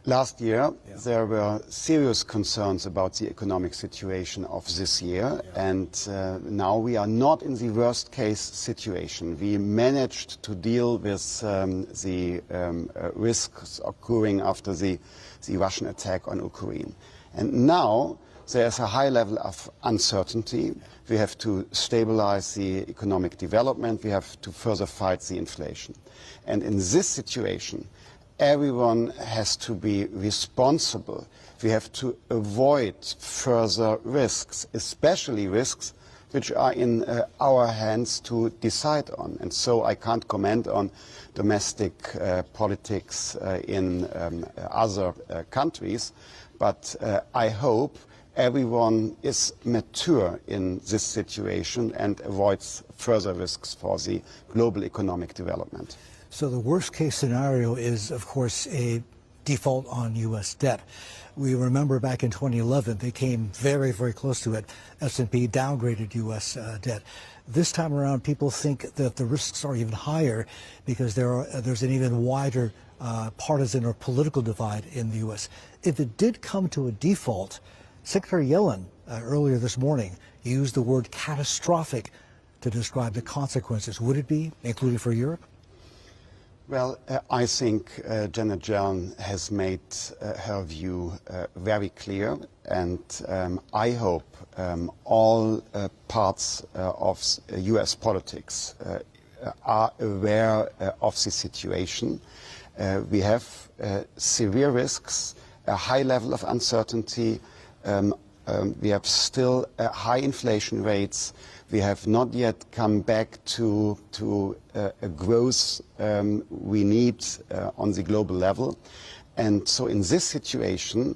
Last year, there were serious concerns about the economic situation of this year, and now we are not in the worst case situation. We managed to deal with the risks occurring after the Russian attack on Ukraine. And now there is a high level of uncertainty. We have to stabilize the economic development. We have to further fight the inflation. And in this situation, everyone has to be responsible. We have to avoid further risks, especially risks which are in our hands to decide on. And so I can't comment on domestic politics in other countries, but I hope everyone is mature in this situation and avoids further risks for the global economic development. So the worst case scenario is, of course, a default on U.S. debt. We remember back in 2011, they came very, very close to it. S&P downgraded U.S. debt. This time around, people think that the risks are even higher because there's an even wider partisan or political divide in the U.S. If it did come to a default, Secretary Yellen earlier this morning used the word catastrophic to describe the consequences. Would it be, including for Europe? Well, I think Janet Yellen has made her view very clear, and I hope all parts of U.S. politics are aware of the situation. We have severe risks, a high level of uncertainty. We have still high inflation rates. We have not yet come back to a growth we need on the global level. And so in this situation,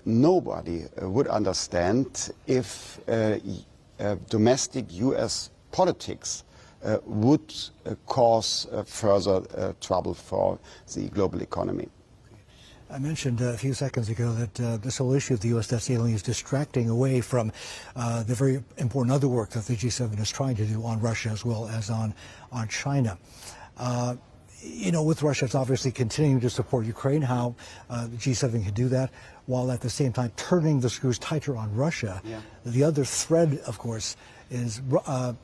nobody would understand if domestic U.S. politics would cause further trouble for the global economy. I mentioned a few seconds ago that this whole issue of the U.S. debt ceiling is distracting away from the very important other work that the G7 is trying to do on Russia as well as on China. You know, with Russia, it's obviously continuing to support Ukraine, how the G7 can do that, while at the same time turning the screws tighter on Russia. Yeah. The other thread, of course, is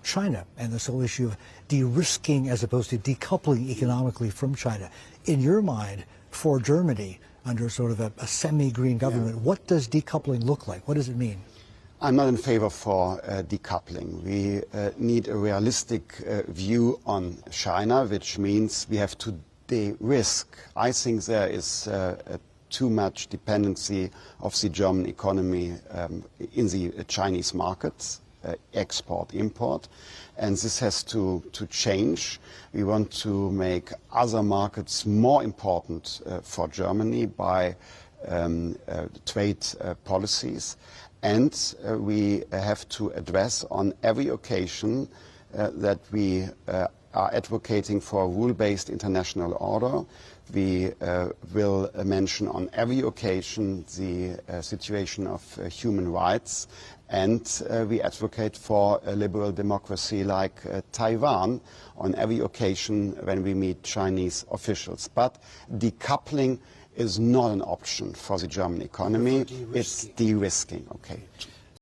China and this whole issue of de-risking as opposed to decoupling economically from China. In your mind, for Germany, under sort of a semi-green government, what does decoupling look like? What does it mean? I'm not in favor for decoupling. We need a realistic view on China, which means we have to de-risk. I think there is too much dependency of the German economy in the Chinese markets, export, import, and this has to change. We want to make other markets more important for Germany by trade policies, and we have to address on every occasion that we are advocating for a rule-based international order. We will mention on every occasion the situation of human rights, and we advocate for a liberal democracy like Taiwan on every occasion when we meet Chinese officials. But decoupling is not an option for the German economy. It's de-risking. Okay.